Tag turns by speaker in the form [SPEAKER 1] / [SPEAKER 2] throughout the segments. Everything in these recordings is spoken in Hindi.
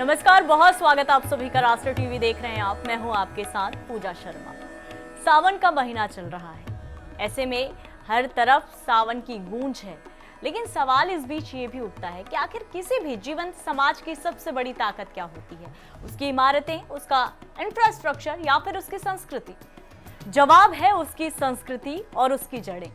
[SPEAKER 1] नमस्कार, बहुत स्वागत है आप सभी का। राष्ट्र टीवी देख रहे हैं आप। मैं हूं आपके साथ पूजा शर्मा। सावन का महीना चल रहा है, ऐसे में हर तरफ सावन की गूंज है। लेकिन सवाल इस बीच ये भी उठता है कि आखिर किसी भी जीवंत समाज की सबसे बड़ी ताकत क्या होती है? उसकी इमारतें, उसका इंफ्रास्ट्रक्चर या फिर उसकी संस्कृति? जवाब है उसकी संस्कृति और उसकी जड़ें।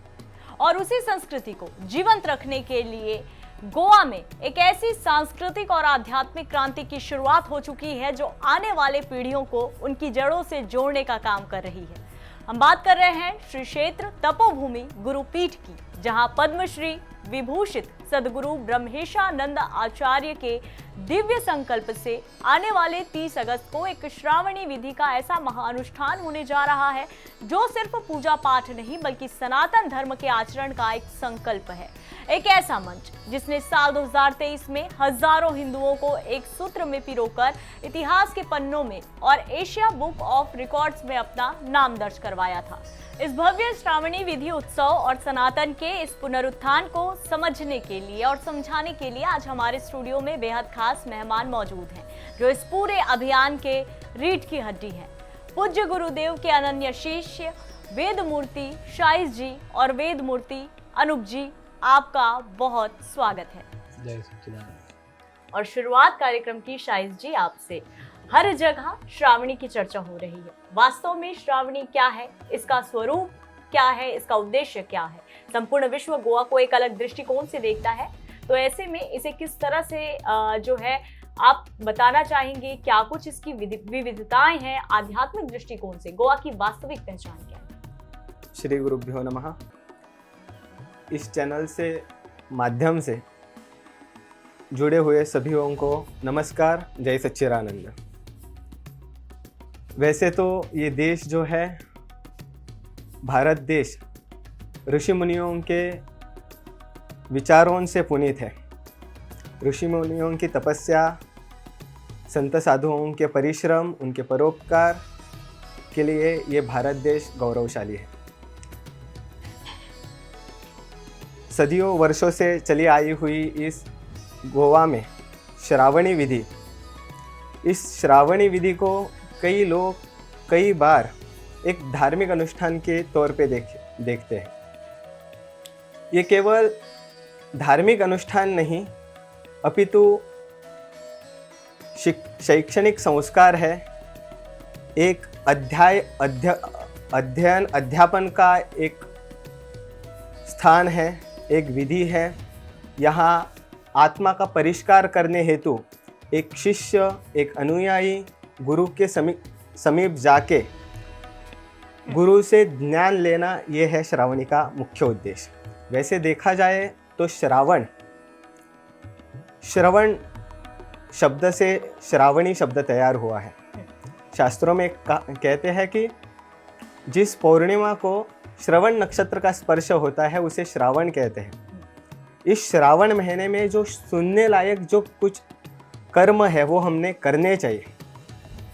[SPEAKER 1] और उसी संस्कृति को जीवंत रखने के लिए गोवा में एक ऐसी सांस्कृतिक और आध्यात्मिक क्रांति की शुरुआत हो चुकी है जो आने वाले पीढ़ियों को उनकी जड़ों से जोड़ने का काम कर रही है। हम बात कर रहे हैं श्री क्षेत्र तपोभूमि गुरुपीठ की, जहां पद्मश्री विभूषित सदगुरु ब्रह्मेशानंद आचार्य के दिव्य संकल्प से आने वाले 30 अगस्त को एक श्रावणी विधि का ऐसा महाअनुष्ठान होने जा रहा है जो सिर्फ पूजा पाठ नहीं बल्कि सनातन धर्म के आचरण का एक संकल्प है। एक ऐसा मंच जिसने साल 2023 में हजारों हिंदुओं को एक सूत्र में पिरोकर इतिहास के पन्नों में और एशिया बुक ऑफ रिकॉर्ड्स में अपना नाम दर्ज करवाया था। इस भव्य श्रावणी विधि उत्सव और सनातन के इस पुनरुत्थान को समझने के लिए और समझाने के लिए आज हमारे स्टूडियो में बेहद खास मेहमान मौजूद हैं जो इस पूरे अभियान के रीढ़ की हड्डी हैं। पूज्य गुरुदेव के अनन्य शिष्य वेद मूर्ति शाइज जी और वेद मूर्ति अनूप जी, आपका बहुत स्वागत है।
[SPEAKER 2] जय सच्चिदानंद।
[SPEAKER 1] और शुरुआत कार्यक्रम की शाइज जी आपसे। हर जगह श्रावणी की चर्चा हो रही है। वास्तव में श्रावणी क्या है, इसका स्वरूप क्या है, इसका उद्देश्य क्या है? संपूर्ण विश्व गोवा को एक अलग दृष्टिकोण से देखता है, तो ऐसे में इसे किस तरह से जो है आप बताना चाहेंगे? क्या कुछ इसकी विविधताएं हैं आध्यात्मिक दृष्टिकोण से? गोवा की वास्तविक पहचान क्या है?
[SPEAKER 2] श्री गुरुभ्यो नमः। इस चैनल से माध्यम से जुड़े हुए सभी लोगों को नमस्कार, जय सच्चिदानंद। वैसे तो ये देश जो है, भारत देश, ऋषि मुनियों के विचारों से पुनीत है। ऋषि मुनियों की तपस्या, संत साधुओं के परिश्रम, उनके परोपकार के लिए ये भारत देश गौरवशाली है। सदियों वर्षों से चली आई हुई इस गोवा में श्रावणी विधि, इस श्रावणी विधि को कई लोग कई बार एक धार्मिक अनुष्ठान के तौर पे देखते हैं। ये केवल धार्मिक अनुष्ठान नहीं अपितु शैक्षणिक संस्कार है। एक अध्ययन अध्यापन का एक स्थान है, एक विधि है। यहाँ आत्मा का परिष्कार करने हेतु एक शिष्य, एक अनुयायी गुरु के समीप जाके गुरु से ज्ञान लेना, ये है श्रावणी का मुख्य उद्देश्य। वैसे देखा जाए तो श्रावण शब्द से श्रावणी शब्द तैयार हुआ है। शास्त्रों में कहते हैं कि जिस पूर्णिमा को श्रवण नक्षत्र का स्पर्श होता है उसे श्रावण कहते हैं। इस श्रावण महीने में जो सुनने लायक जो कुछ कर्म है वो हमने करने चाहिए,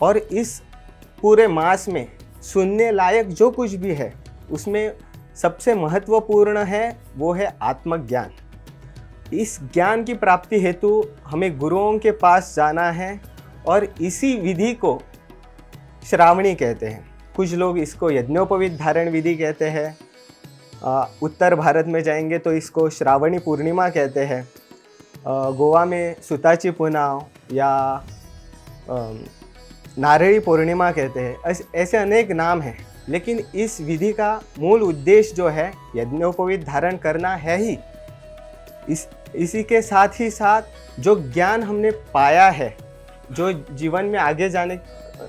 [SPEAKER 2] और इस पूरे मास में सुनने लायक जो कुछ भी है उसमें सबसे महत्वपूर्ण है वो है आत्मज्ञान। इस ज्ञान की प्राप्ति हेतु हमें गुरुओं के पास जाना है और इसी विधि को श्रावणी कहते हैं। कुछ लोग इसको यज्ञोपवीत धारण विधि कहते हैं। उत्तर भारत में जाएंगे तो इसको श्रावणी पूर्णिमा कहते हैं। गोवा में सुताची पुनाव या नारळी पूर्णिमा कहते हैं। ऐसे अनेक नाम हैं, लेकिन इस विधि का मूल उद्देश्य जो है यज्ञोपवीत धारण करना है ही। इसी के साथ ही साथ जो ज्ञान हमने पाया है, जो जीवन में आगे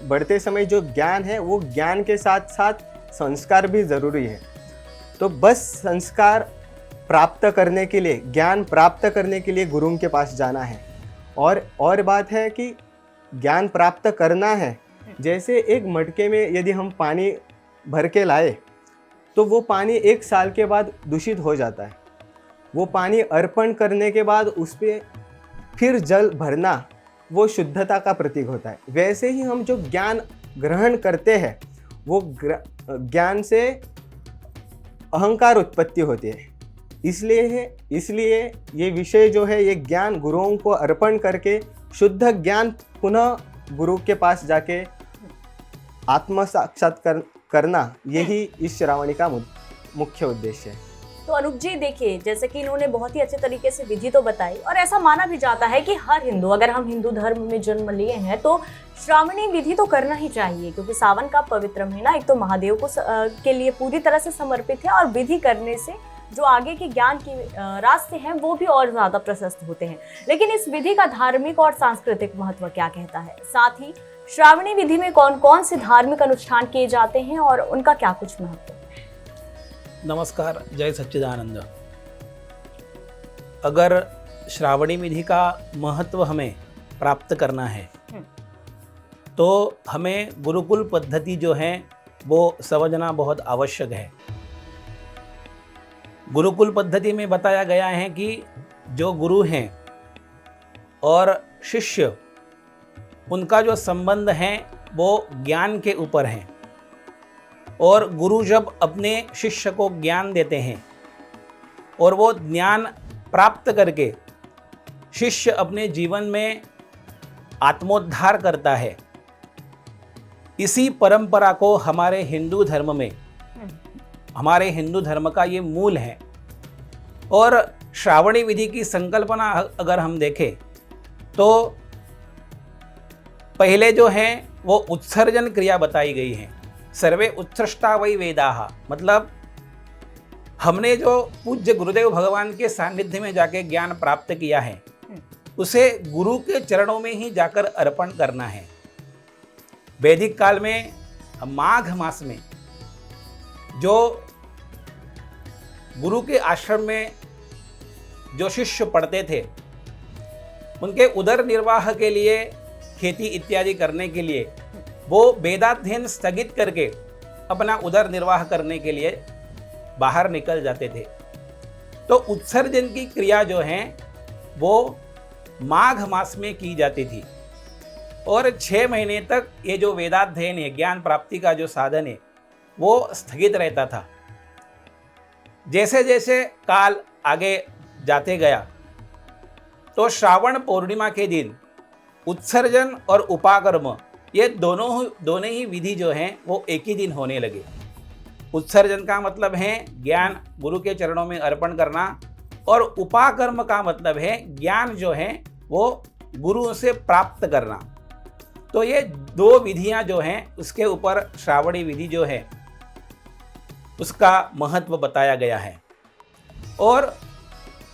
[SPEAKER 2] बढ़ते समय जो ज्ञान है, वो ज्ञान के साथ साथ संस्कार भी ज़रूरी है। तो बस संस्कार प्राप्त करने के लिए, ज्ञान प्राप्त करने के लिए गुरुओं के पास जाना है। और बात है कि ज्ञान प्राप्त करना है, जैसे एक मटके में यदि हम पानी भर के लाए तो वो पानी 1 साल के बाद दूषित हो जाता है। वो पानी अर्पण करने के बाद उस पर फिर जल भरना वो शुद्धता का प्रतीक होता है। वैसे ही हम जो ज्ञान ग्रहण करते हैं वो ज्ञान से अहंकार उत्पत्ति होती है। इसलिए ये विषय जो है, ये ज्ञान गुरुओं को अर्पण करके शुद्ध ज्ञान पुनः गुरु के पास जाके आत्म साक्षात्कार करना, यही इस श्रावणी का मुख्य उद्देश्य है।
[SPEAKER 1] तो अनूप जी देखिए, जैसे कि इन्होंने बहुत ही अच्छे तरीके से विधि तो बताई, और ऐसा माना भी जाता है कि हर हिंदू, अगर हम हिंदू धर्म में जन्म लिए हैं तो श्रावणी विधि तो करना ही चाहिए, क्योंकि सावन का पवित्र महीना एक तो महादेव को के लिए पूरी तरह से समर्पित है, और विधि करने से जो आगे के ज्ञान के रास्ते हैं वो भी और ज्यादा प्रशस्त होते हैं। लेकिन इस विधि का धार्मिक और सांस्कृतिक महत्व क्या कहता है, साथ ही श्रावणी विधि में कौन कौन से धार्मिक अनुष्ठान किए जाते हैं और उनका क्या कुछ महत्व है?
[SPEAKER 3] नमस्कार, जय सच्चिदानंद। अगर श्रावणी विधि का महत्व हमें प्राप्त करना है तो हमें गुरुकुल पद्धति जो है वो समझना बहुत आवश्यक है। गुरुकुल पद्धति में बताया गया है कि जो गुरु हैं और शिष्य, उनका जो संबंध है वो ज्ञान के ऊपर है, और गुरु जब अपने शिष्य को ज्ञान देते हैं और वो ज्ञान प्राप्त करके शिष्य अपने जीवन में आत्मोद्धार करता है, इसी परंपरा को हमारे हिंदू धर्म में, हमारे हिंदू धर्म का ये मूल है। और श्रावणी विधि की संकल्पना अगर हम देखें तो पहले जो है वो उत्सर्जन क्रिया बताई गई है। सर्वे उत्सृष्टा वै वेदाः, मतलब हमने जो पूज्य गुरुदेव भगवान के सानिध्य में जाके ज्ञान प्राप्त किया है उसे गुरु के चरणों में ही जाकर अर्पण करना है। वैदिक काल में माघ मास में जो गुरु के आश्रम में जो शिष्य पढ़ते थे, उनके उदर निर्वाह के लिए, खेती इत्यादि करने के लिए वो वेदाध्ययन स्थगित करके अपना उदर निर्वाह करने के लिए बाहर निकल जाते थे। तो उत्सर्जन की क्रिया जो है वो माघ मास में की जाती थी, और 6 महीने तक ये जो वेदाध्ययन है, ज्ञान प्राप्ति का जो साधन है, वो स्थगित रहता था। जैसे जैसे काल आगे जाते गया तो श्रावण पूर्णिमा के दिन उत्सर्जन और उपाकर्म, ये दोनों ही विधि जो हैं वो एक ही दिन होने लगे। उत्सर्जन का मतलब है ज्ञान गुरु के चरणों में अर्पण करना, और उपाकर्म का मतलब है ज्ञान जो है वो गुरु से प्राप्त करना। तो ये 2 विधियां जो हैं उसके ऊपर श्रावणी विधि जो है उसका महत्व बताया गया है। और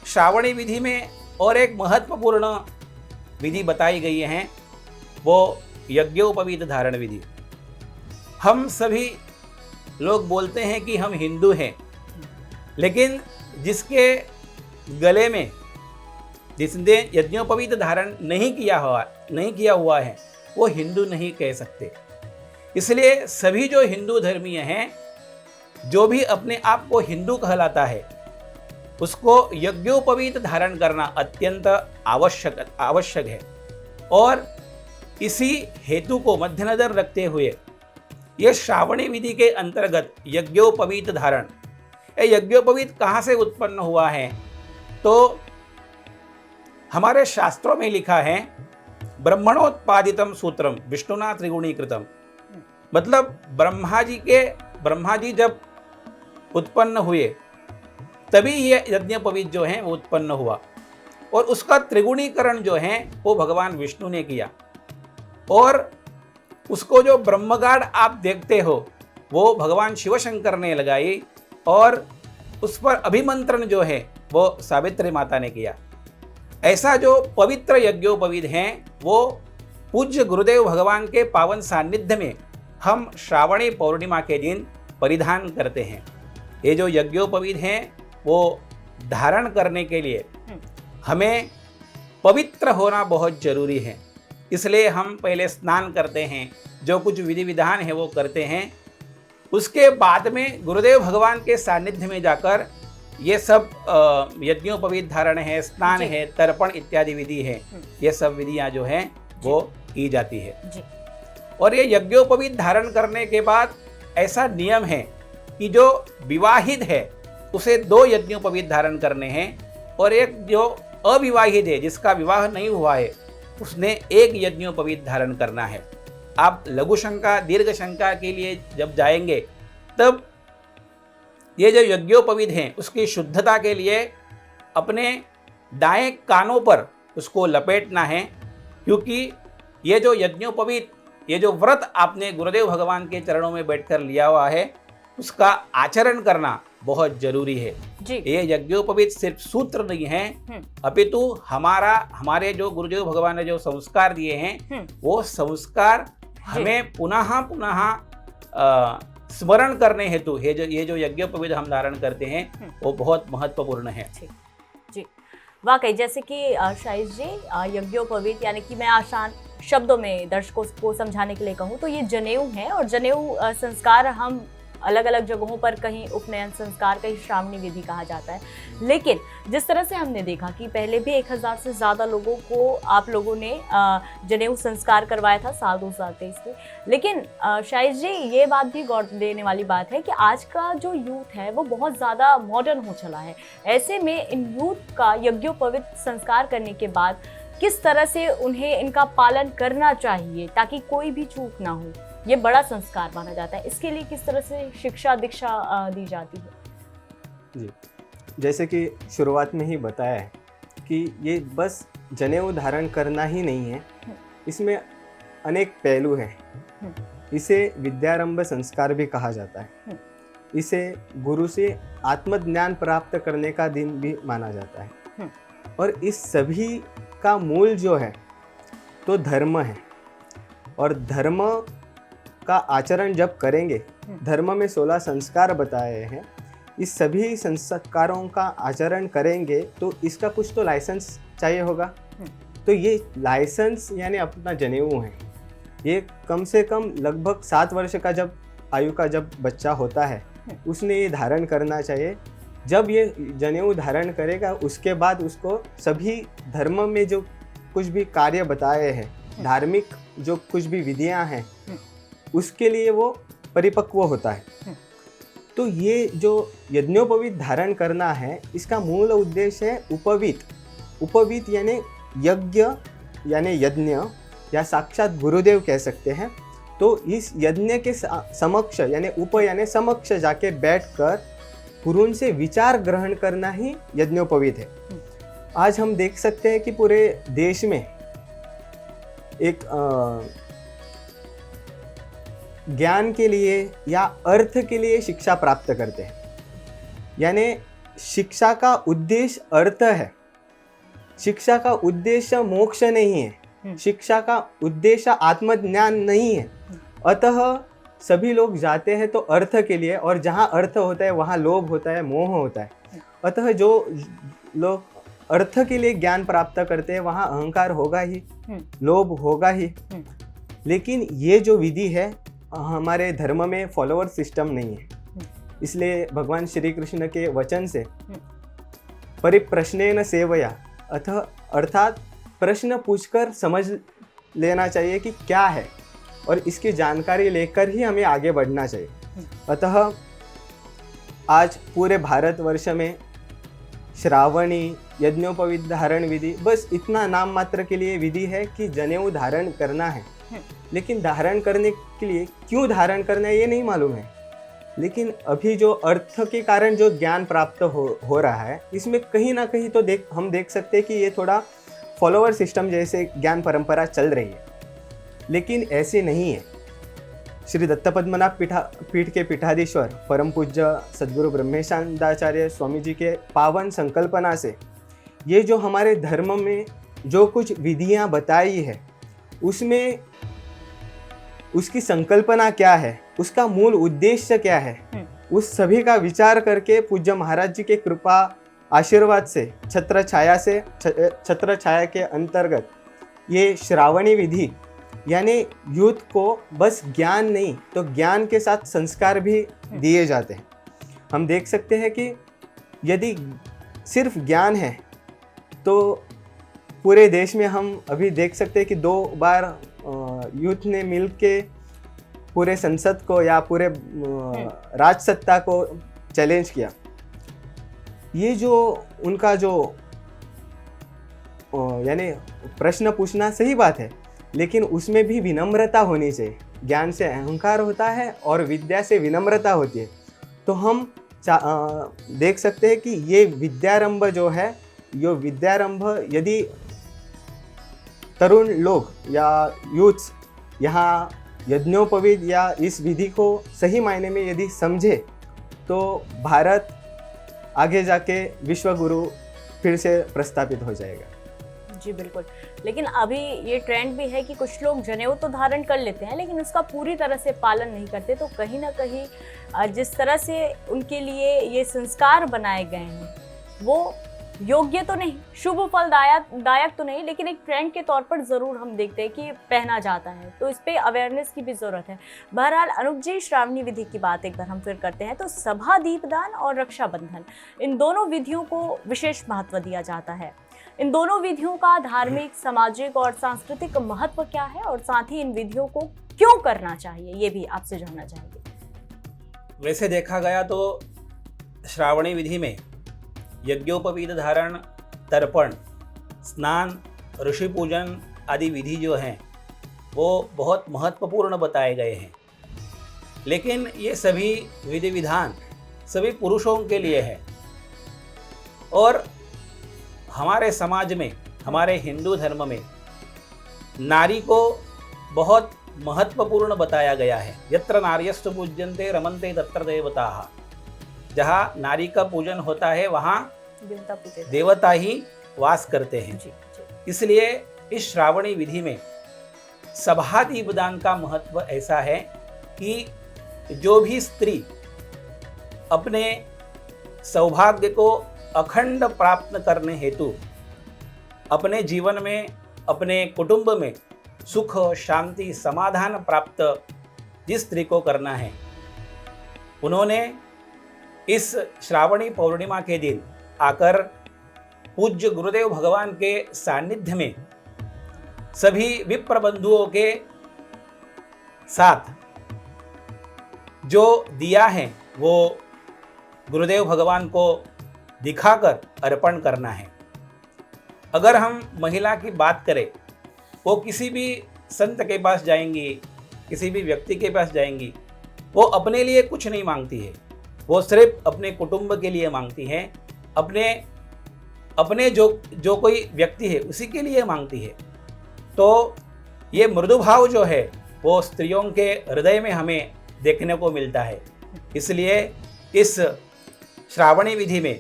[SPEAKER 3] श्रावणी विधि में और एक महत्वपूर्ण विधि बताई गई है, वो यज्ञोपवीत धारण विधि। हम सभी लोग बोलते हैं कि हम हिंदू हैं, लेकिन जिसके गले में, जिसने यज्ञोपवीत धारण नहीं किया हुआ है, वो हिंदू नहीं कह सकते। इसलिए सभी जो हिंदू धर्मीय हैं, जो भी अपने आप को हिंदू कहलाता है, उसको यज्ञोपवीत धारण करना अत्यंत आवश्यक है। और इसी हेतु को मद्देनजर रखते हुए ये श्रावणी विधि के अंतर्गत यज्ञोपवीत धारण, ये यज्ञोपवीत कहाँ से उत्पन्न हुआ है, तो हमारे शास्त्रों में लिखा है ब्रह्मणोत्पादितम सूत्रम विष्णुना त्रिगुणीकृतम। मतलब ब्रह्मा जी जब उत्पन्न हुए तभी ये यज्ञोपवीत जो है वो उत्पन्न हुआ, और उसका त्रिगुणीकरण जो है वो भगवान विष्णु ने किया। और उसको जो ब्रह्मगाढ़ आप देखते हो वो भगवान शिवशंकर ने लगाई, और उस पर अभिमंत्रण जो है वो सावित्री माता ने किया। ऐसा जो पवित्र यज्ञोपवीत हैं वो पूज्य गुरुदेव भगवान के पावन सानिध्य में हम श्रावणी पूर्णिमा के दिन परिधान करते हैं। ये जो यज्ञोपवीत हैं वो धारण करने के लिए हमें पवित्र होना बहुत जरूरी है। इसलिए हम पहले स्नान करते हैं, जो कुछ विधि विधान है वो करते हैं, उसके बाद में गुरुदेव भगवान के सानिध्य में जाकर ये सब यज्ञोपवीत धारण है, स्नान है, तर्पण इत्यादि विधि है, ये सब विधियां जो हैं वो की जाती है जी। और ये यज्ञोपवीत धारण करने के बाद ऐसा नियम है कि जो विवाहित है उसे 2 यज्ञोपवीत धारण करने हैं, और एक जो अविवाहित है, जिसका विवाह नहीं हुआ है, उसने एक यज्ञोपवीत धारण करना है। आप लघु शंका दीर्घ शंका के लिए जब जाएंगे तब ये जो यज्ञोपवीत हैं उसकी शुद्धता के लिए अपने दाएं कानों पर उसको लपेटना है, क्योंकि ये जो यज्ञोपवीत, ये जो व्रत आपने गुरुदेव भगवान के चरणों में बैठकर लिया हुआ है उसका आचरण करना बहुत जरूरी है
[SPEAKER 1] जी।
[SPEAKER 3] ये यज्ञोपवीत सिर्फ सूत्र नहीं है, अपितु हमारे जो गुरुदेव भगवान ने जो संस्कार दिए हैं वो संस्कार हमें पुनः स्मरण करने हेतु ये जो यज्ञोपवीत हम धारण करते हैं वो बहुत महत्वपूर्ण है।
[SPEAKER 1] जी, वाकई जैसे कि शाहिद जी, यज्ञोपवीत यानी कि मैं आसान शब्दों में दर्शकों को समझाने के लिए कहूँ तो ये जनेऊ है, और जनेऊ संस्कार हम अलग अलग जगहों पर कहीं उपनयन संस्कार, कहीं श्रावणी विधि कहा जाता है। लेकिन जिस तरह से हमने देखा कि पहले भी 1000 से ज़्यादा लोगों को आप लोगों ने जनेऊ संस्कार करवाया था साल 2023 में। लेकिन शाहिद जी, ये बात भी गौर देने वाली बात है कि आज का जो यूथ है वो बहुत ज़्यादा मॉडर्न हो चला है। ऐसे में इन यूथ का यज्ञोपवीत संस्कार करने के बाद किस तरह से उन्हें इनका पालन करना चाहिए ताकि कोई भी चूक ना हो, ये बड़ा संस्कार माना जाता है, इसके लिए किस तरह से शिक्षा दीक्षा दी जाती है?
[SPEAKER 2] जी, जैसे कि शुरुआत में ही बताया है कि ये बस जनेऊ धारण करना ही नहीं है, इसमें अनेक पहलू हैं। इसे विद्यारंभ संस्कार भी कहा जाता है। इसे गुरु से आत्मज्ञान प्राप्त करने का दिन भी माना जाता है। और इस सभी का मूल जो है तो धर्म है, और धर्म का आचरण जब करेंगे, धर्म में 16 संस्कार बताए हैं, इस सभी संस्कारों का आचरण करेंगे तो इसका कुछ तो लाइसेंस चाहिए होगा। तो ये लाइसेंस यानी अपना जनेऊ है। ये कम से कम लगभग 7 वर्ष का जब आयु का जब बच्चा होता है उसने ये धारण करना चाहिए। जब ये जनेऊ धारण करेगा उसके बाद उसको सभी धर्म में जो कुछ भी कार्य बताए हैं, धार्मिक जो कुछ भी विधियां हैं, उसके लिए वो परिपक्व होता है। तो ये जो यज्ञोपवीत धारण करना है इसका मूल उद्देश्य है उपवीत। उपवीत यानी यज्ञ यानी यज्ञ, या साक्षात गुरुदेव कह सकते हैं। तो इस यज्ञ के समक्ष यानी उप यानी समक्ष जाके बैठकर गुरु से विचार ग्रहण करना ही यज्ञोपवीत है। आज हम देख सकते हैं कि पूरे देश में एक ज्ञान के लिए या अर्थ के लिए शिक्षा प्राप्त करते हैं, यानी शिक्षा का उद्देश्य अर्थ है। शिक्षा का उद्देश्य मोक्ष नहीं है, शिक्षा का उद्देश्य आत्मज्ञान नहीं है। अतः सभी लोग जाते हैं तो अर्थ के लिए, और जहाँ अर्थ होता है वहाँ लोभ होता है, मोह होता है। अतः जो लोग अर्थ के लिए ज्ञान प्राप्त करते हैं वहाँ अहंकार होगा ही, लोभ होगा ही। लेकिन ये जो विधि है हमारे धर्म में फॉलोअर सिस्टम नहीं है। इसलिए भगवान श्री कृष्ण के वचन से परिप्रश्नेन सेवया अर्थात प्रश्न पूछकर समझ लेना चाहिए कि क्या है, और इसकी जानकारी लेकर ही हमें आगे बढ़ना चाहिए। अतः आज पूरे भारतवर्ष में श्रावणी यज्ञोपवीत धारण विधि बस इतना नाम मात्र के लिए विधि है कि जनेऊ धारण करना है। लेकिन धारण करने के लिए क्यों धारण करना है ये नहीं मालूम है। लेकिन अभी जो अर्थ के कारण जो ज्ञान प्राप्त हो रहा है, इसमें कहीं ना कहीं तो हम देख सकते हैं कि ये थोड़ा फॉलोअर सिस्टम जैसे ज्ञान परंपरा चल रही है। लेकिन ऐसे नहीं है। श्री दत्तपद्मनाभ पीठ के पीठाधीश्वर परम पूज्य सद्गुरु ब्रह्मेशानंदाचार्य स्वामी जी के पावन संकल्पना से ये जो हमारे धर्म में जो कुछ विधियां बताई है उसमें उसकी संकल्पना क्या है, उसका मूल उद्देश्य क्या है, उस सभी का विचार करके पूज्य महाराज जी के कृपा आशीर्वाद से छत्र छाया के अंतर्गत ये श्रावणी विधि यानी यूथ को बस ज्ञान नहीं तो ज्ञान के साथ संस्कार भी दिए जाते हैं। हम देख सकते हैं कि यदि सिर्फ ज्ञान है तो पूरे देश में हम अभी देख सकते हैं कि 2 बार यूथ ने मिलके पूरे संसद को या पूरे राजसत्ता को चैलेंज किया। ये जो उनका जो यानी प्रश्न पूछना सही बात है, लेकिन उसमें भी विनम्रता होनी चाहिए। ज्ञान से अहंकार होता है और विद्या से विनम्रता होती है। तो हम देख सकते हैं कि ये विद्यारंभ जो है, ये विद्यारंभ यदि तरुण लोग या यूथ्स यहाँ यज्ञोपवीत या इस विधि को सही मायने में यदि समझे तो भारत आगे जाके विश्व गुरु फिर से प्रस्थापित हो जाएगा।
[SPEAKER 1] जी बिल्कुल। लेकिन अभी ये ट्रेंड भी है कि कुछ लोग जनेऊ तो धारण कर लेते हैं लेकिन उसका पूरी तरह से पालन नहीं करते। तो कहीं ना कहीं जिस तरह से उनके लिए ये संस्कार बनाए गए हैं वो योग्य तो नहीं, शुभ फल दायक तो नहीं, लेकिन एक ट्रेंड के तौर पर ज़रूर हम देखते हैं कि पहना जाता है। तो इस पे अवेयरनेस की भी ज़रूरत है। बहरहाल अनुज जी, श्रावणी विधि की बात एक बार हम फिर करते हैं। तो सभा, दीपदान और रक्षाबंधन, इन दोनों विधियों को विशेष महत्व दिया जाता है। इन दोनों विधियों का धार्मिक, सामाजिक और सांस्कृतिक महत्व क्या है और साथ ही इन विधियों को क्यों करना चाहिए, ये भी आपसे जानना चाहेंगे।
[SPEAKER 3] वैसे देखा गया तो श्रावणी विधि में यज्ञोपवीत धारण, तर्पण, स्नान, ऋषि पूजन आदि विधि जो हैं वो बहुत महत्वपूर्ण बताए गए हैं। लेकिन ये सभी विधि विधान सभी पुरुषों के लिए है और हमारे समाज में, हमारे हिंदू धर्म में नारी को बहुत महत्वपूर्ण बताया गया है। यत्र नार्यस्तु पूज्यन्ते रमन्ते तत्र देवताः। जहाँ नारी का पूजन होता है वहाँ देवता ही वास करते हैं। इसलिए इस श्रावणी विधि में सभा दीपदान का महत्व ऐसा है कि जो भी स्त्री अपने सौभाग्य को अखंड प्राप्त करने हेतु अपने जीवन में, अपने कुटुंब में सुख, शांति, समाधान प्राप्त जिस स्त्री को करना है, उन्होंने इस श्रावणी पौर्णिमा के दिन आकर पूज्य गुरुदेव भगवान के सानिध्य में सभी विप्र बंधुओं के साथ जो दिया है वो गुरुदेव भगवान को दिखाकर अर्पण करना है। अगर हम महिला की बात करें, वो किसी भी संत के पास जाएंगी, किसी भी व्यक्ति के पास जाएंगी, वो अपने लिए कुछ नहीं मांगती है, वो सिर्फ अपने कुटुंब के लिए मांगती हैं, अपने जो कोई व्यक्ति है उसी के लिए मांगती है। तो ये मृदु भाव जो है वो स्त्रियों के हृदय में हमें देखने को मिलता है। इसलिए इस श्रावणी विधि में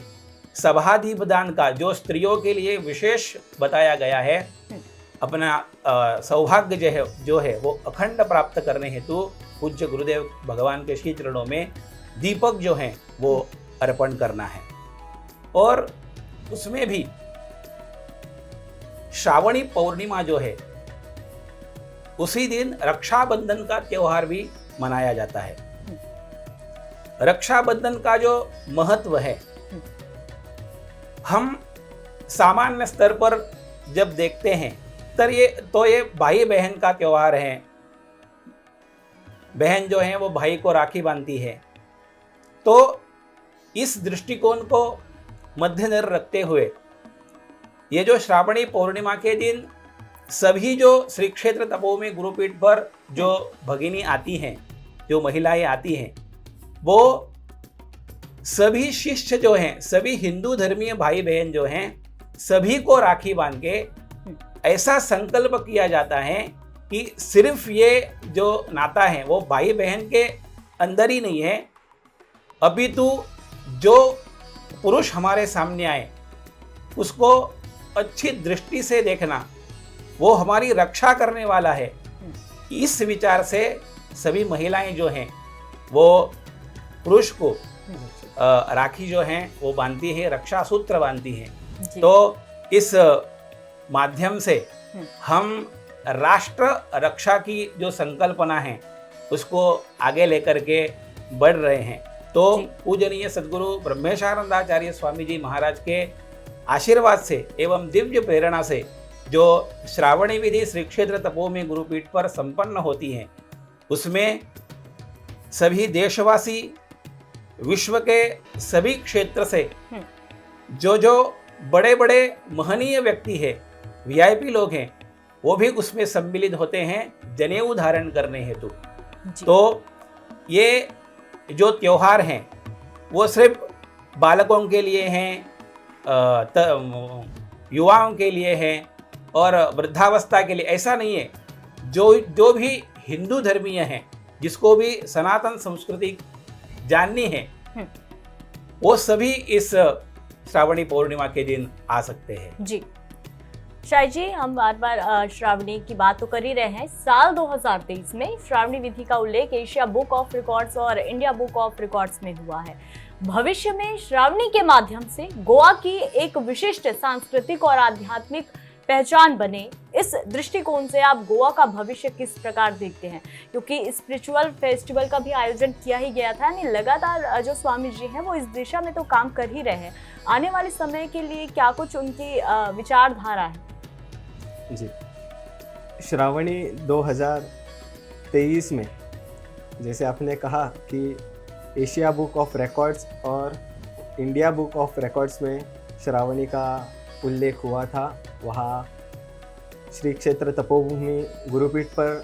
[SPEAKER 3] सभा दीपदान का जो स्त्रियों के लिए विशेष बताया गया है, अपना सौभाग्य जो है वो अखंड प्राप्त करने हेतु पूज्य गुरुदेव भगवान के श्री चरणों में दीपक जो हैं वो अर्पण करना है। और उसमें भी श्रावणी पौर्णिमा जो है उसी दिन रक्षाबंधन का त्योहार भी मनाया जाता है। रक्षाबंधन का जो महत्व है, हम सामान्य स्तर पर जब देखते हैं तो ये भाई बहन का त्योहार है। बहन जो है वो भाई को राखी बांधती है। तो इस दृष्टिकोण को मद्देनजर रखते हुए ये जो श्रावणी पौर्णिमा के दिन सभी जो श्री क्षेत्र तपोवन गुरुपीठ पर जो भगिनी आती हैं, जो महिलाएं आती हैं, वो सभी शिष्य जो हैं, सभी हिंदू धर्मीय भाई बहन जो हैं, सभी को राखी बांध के ऐसा संकल्प किया जाता है कि सिर्फ ये जो नाता है वो भाई बहन के अंदर ही नहीं है, अपितु जो पुरुष हमारे सामने आए उसको अच्छी दृष्टि से देखना, वो हमारी रक्षा करने वाला है। इस विचार से सभी महिलाएं जो हैं वो पुरुष को राखी जो हैं वो बांधती है, रक्षा सूत्र बांधती हैं। तो इस माध्यम से हम राष्ट्र रक्षा की जो संकल्पना है उसको आगे लेकर के बढ़ रहे हैं। तो पूजनीय सद्गुरु ब्रह्मेशानंदाचार्य स्वामी जी महाराज के आशीर्वाद से एवं दिव्य प्रेरणा से जो श्रावणी विधि श्री क्षेत्र तपोवन गुरुपीठ पर संपन्न होती हैं, उसमें सभी देशवासी, विश्व के सभी क्षेत्र से जो बड़े बड़े महनीय व्यक्ति है वीआईपी लोग हैं वो भी उसमें सम्मिलित होते हैं जनेऊ धारण करने हेतु। तो ये जो त्योहार हैं वो सिर्फ बालकों के लिए हैं, युवाओं के लिए हैं और वृद्धावस्था के लिए, ऐसा नहीं है। जो भी हिंदू धर्मीय हैं, जिसको भी सनातन संस्कृति जाननी है, वो सभी इस श्रावणी पूर्णिमा के दिन आ सकते हैं।
[SPEAKER 1] जी शायद जी, हम बार बार श्रावणी की बात तो कर ही रहे हैं। साल 2023 में श्रावणी विधि का उल्लेख एशिया बुक ऑफ रिकॉर्ड्स और इंडिया बुक ऑफ रिकॉर्ड्स में हुआ है। भविष्य में श्रावणी के माध्यम से गोवा की एक विशिष्ट सांस्कृतिक और आध्यात्मिक पहचान बने, इस दृष्टिकोण से आप गोवा का भविष्य किस प्रकार देखते हैं? क्योंकि स्पिरिचुअल फेस्टिवल का भी आयोजन किया ही गया था, यानी लगातार जो स्वामी जी हैं वो इस दिशा में तो काम कर ही रहे हैं। आने वाले समय के लिए क्या कुछ उनकी विचारधारा है?
[SPEAKER 2] जी, श्रावणी 2023 में जैसे आपने कहा कि एशिया बुक ऑफ रिकॉर्ड्स और इंडिया बुक ऑफ रिकॉर्ड्स में श्रावणी का उल्लेख हुआ था। वहाँ श्री क्षेत्र तपोभूमि गुरुपीठ पर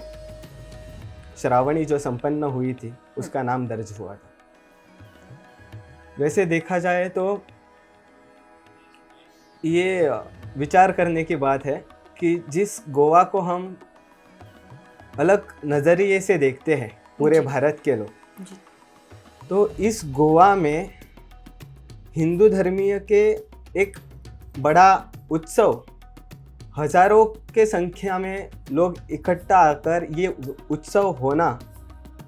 [SPEAKER 2] श्रावणी जो संपन्न हुई थी उसका नाम दर्ज हुआ था। वैसे देखा जाए तो ये विचार करने की बात है कि जिस गोवा को हम अलग नज़रिए से देखते हैं पूरे भारत के लोग, तो इस गोवा में हिंदू धर्मीय के एक बड़ा उत्सव, हजारों के संख्या में लोग इकट्ठा आकर ये उत्सव होना,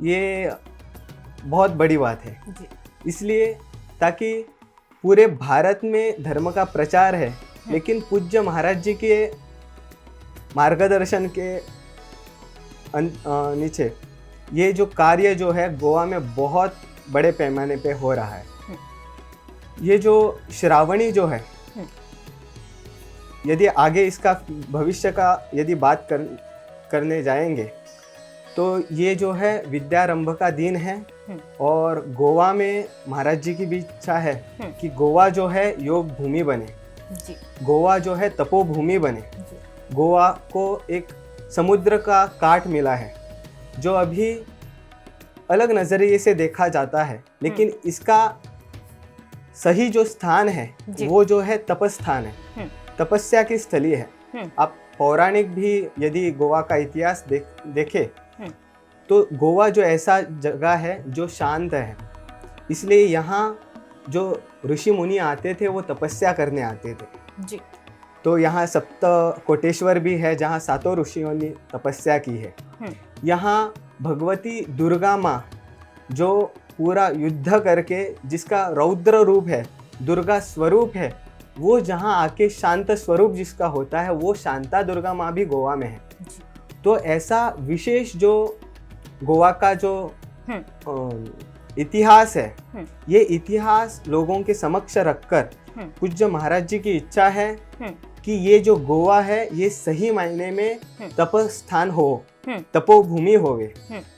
[SPEAKER 2] ये बहुत बड़ी बात है। इसलिए ताकि पूरे भारत में धर्म का प्रचार है, लेकिन पूज्य महाराज जी के मार्गदर्शन के नीचे ये जो कार्य जो है गोवा में बहुत बड़े पैमाने पे हो रहा है। ये जो श्रावणी जो है, यदि आगे इसका भविष्य का यदि बात करने जाएंगे तो ये जो है विद्यारंभ का दिन है। और गोवा में महाराज जी की भी इच्छा है कि गोवा जो है योग भूमि बने, गोवा जो है तपोभूमि बने। गोवा को एक समुद्र का काट मिला है जो अभी अलग नज़रिए से देखा जाता है, लेकिन इसका सही जो स्थान है वो जो है तपस्थान है, तपस्या की स्थली है। आप पौराणिक भी यदि गोवा का इतिहास देखें तो गोवा जो ऐसा जगह है जो शांत है, इसलिए यहाँ जो ऋषि मुनि आते थे वो तपस्या करने आते थे जी। तो यहाँ सप्त कोटेश्वर भी है जहाँ सातों ऋषियों ने तपस्या की है। यहाँ भगवती दुर्गा माँ जो पूरा युद्ध करके जिसका रौद्र रूप है, दुर्गा स्वरूप है, वो जहाँ आके शांत स्वरूप जिसका होता है वो शांता दुर्गा माँ भी गोवा में है। तो ऐसा विशेष जो गोवा का जो इतिहास है, ये इतिहास लोगों के समक्ष रखकर पूज्य महाराज जी की इच्छा है कि ये जो गोवा है ये सही मायने में तप स्थान हो, तपोभूमि होवे,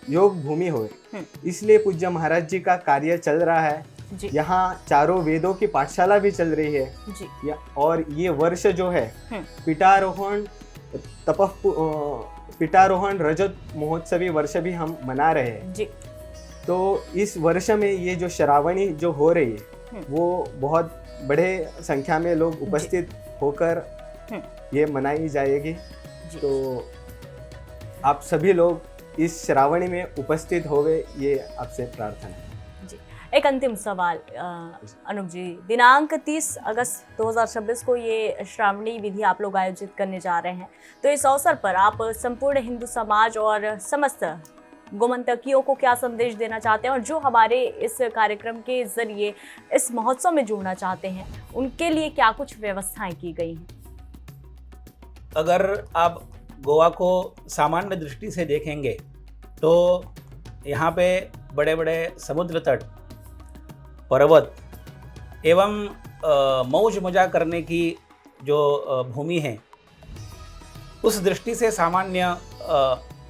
[SPEAKER 2] योग भूमि होवे। इसलिए पूज्य महाराज जी का कार्य चल रहा है। यहाँ चारों वेदों की पाठशाला भी चल रही है और ये वर्ष जो है पिटारोहण रजत महोत्सवी वर्ष भी हम मना रहे हैं। तो इस वर्ष में ये जो श्रावणी जो हो रही है वो बहुत बड़े संख्या में लोग उपस्थित होकर ये मनाई जाएगी। तो आप सभी लोग इस श्रावणी में उपस्थित होवे, ये आपसे प्रार्थना है।
[SPEAKER 1] एक अंतिम सवाल अनुप जी, दिनांक 30 अगस्त 2026 को ये श्रावणी विधि आप लोग आयोजित करने जा रहे हैं, तो इस अवसर पर आप संपूर्ण हिंदू समाज और समस्त गोमंतकियों को क्या संदेश देना चाहते हैं, और जो हमारे इस कार्यक्रम के जरिए इस महोत्सव में जुड़ना चाहते हैं उनके लिए क्या कुछ व्यवस्थाएं की गई हैं?
[SPEAKER 3] अगर आप गोवा को सामान्य दृष्टि से देखेंगे तो यहाँ पे बड़े बड़े समुद्र तट, पर्वत एवं मौज मजा करने की जो भूमि है, उस दृष्टि से सामान्य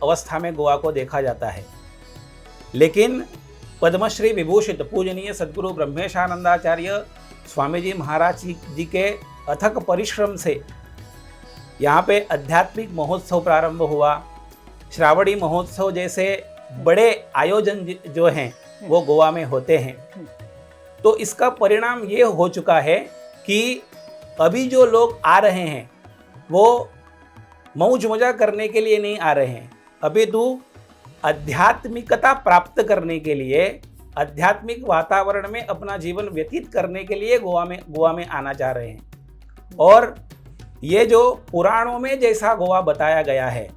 [SPEAKER 3] अवस्था में गोवा को देखा जाता है। लेकिन पद्मश्री विभूषित पूजनीय सद्गुरु ब्रह्मेशानंदाचार्य स्वामी जी महाराज जी के अथक परिश्रम से यहाँ पे आध्यात्मिक महोत्सव प्रारंभ हुआ। श्रावणी महोत्सव जैसे बड़े आयोजन जो हैं वो गोवा में होते हैं। तो इसका परिणाम ये हो चुका है कि अभी जो लोग आ रहे हैं वो मौज मजा करने के लिए नहीं आ रहे हैं, अभी तो आध्यात्मिकता प्राप्त करने के लिए, आध्यात्मिक वातावरण में अपना जीवन व्यतीत करने के लिए गोवा में आना चाह रहे हैं। और ये जो पुराणों में जैसा गोवा बताया गया है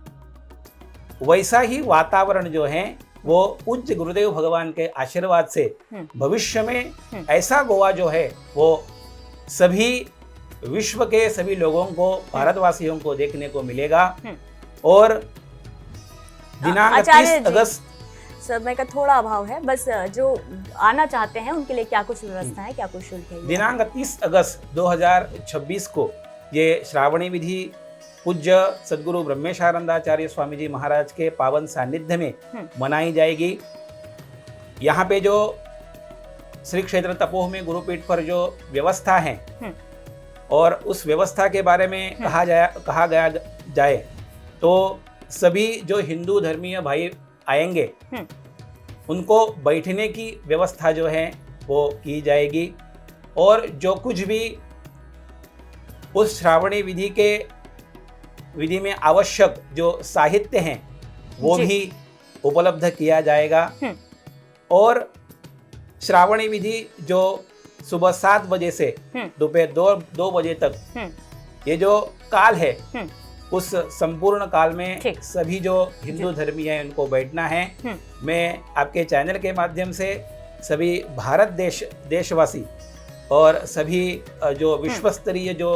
[SPEAKER 3] वैसा ही वातावरण जो है वो पूज्य गुरुदेव भगवान के आशीर्वाद से भविष्य में ऐसा गोवा जो है वो सभी विश्व के सभी लोगों को, भारतवासियों को देखने को मिलेगा। और दिनांक 30 अगस्त
[SPEAKER 1] समय का थोड़ा अभाव है, बस जो आना चाहते हैं उनके लिए क्या कुछ व्यवस्था है, क्या कुछ शुल्क है?
[SPEAKER 3] दिनांक 30 अगस्त 2026 को ये श्रावणी विधि पूज्य सद्गुरु ब्रह्मेशानंदाचार्य स्वामी जी महाराज के पावन सानिध्य में मनाई जाएगी। यहाँ पे जो श्री क्षेत्र तपोह में गुरुपीठ पर जो व्यवस्था है और उस व्यवस्था के बारे में कहा गया जाए तो सभी जो हिंदू धर्मीय भाई आएंगे उनको बैठने की व्यवस्था जो है वो की जाएगी। और जो कुछ भी उस श्रावणी विधि में आवश्यक जो साहित्य हैं वो भी उपलब्ध किया जाएगा। और श्रावणी विधि जो सुबह 7 बजे से दोपहर 2 बजे तक ये जो काल है उस संपूर्ण काल में सभी जो हिंदू धर्मी हैं उनको बैठना है। मैं आपके चैनल के माध्यम से सभी देशवासी और सभी जो विश्व स्तरीय जो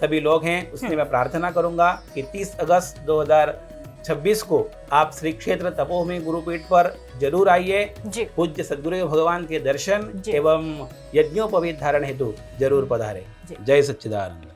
[SPEAKER 3] सभी लोग हैं उससे मैं प्रार्थना करूंगा कि 30 अगस्त 2026 को आप श्री क्षेत्र तपोह में गुरुपीठ पर जरूर आइए। पूज्य सद्गुरु भगवान के दर्शन एवं यज्ञोपवीत धारण हेतु जरूर पधारें। जय सच्चिदानंद।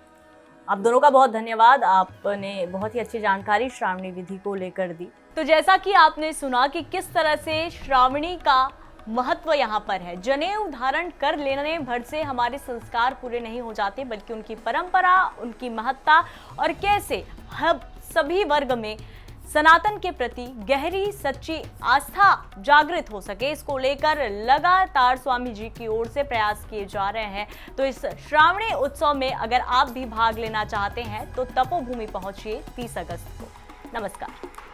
[SPEAKER 1] आप दोनों का बहुत धन्यवाद, आपने बहुत ही अच्छी जानकारी श्रावणी विधि को लेकर दी। तो जैसा कि आपने सुना कि किस तरह से श्रावणी का महत्व यहाँ पर है। जनेऊ धारण कर लेने भर से हमारे संस्कार पूरे नहीं हो जाते, बल्कि उनकी परंपरा, उनकी महत्ता और कैसे हम सभी वर्ग में सनातन के प्रति गहरी सच्ची आस्था जागृत हो सके, इसको लेकर लगातार स्वामी जी की ओर से प्रयास किए जा रहे हैं। तो इस श्रावणी उत्सव में अगर आप भी भाग लेना चाहते हैं तो तपोभूमि पहुंचिए 30 अगस्त को। नमस्कार।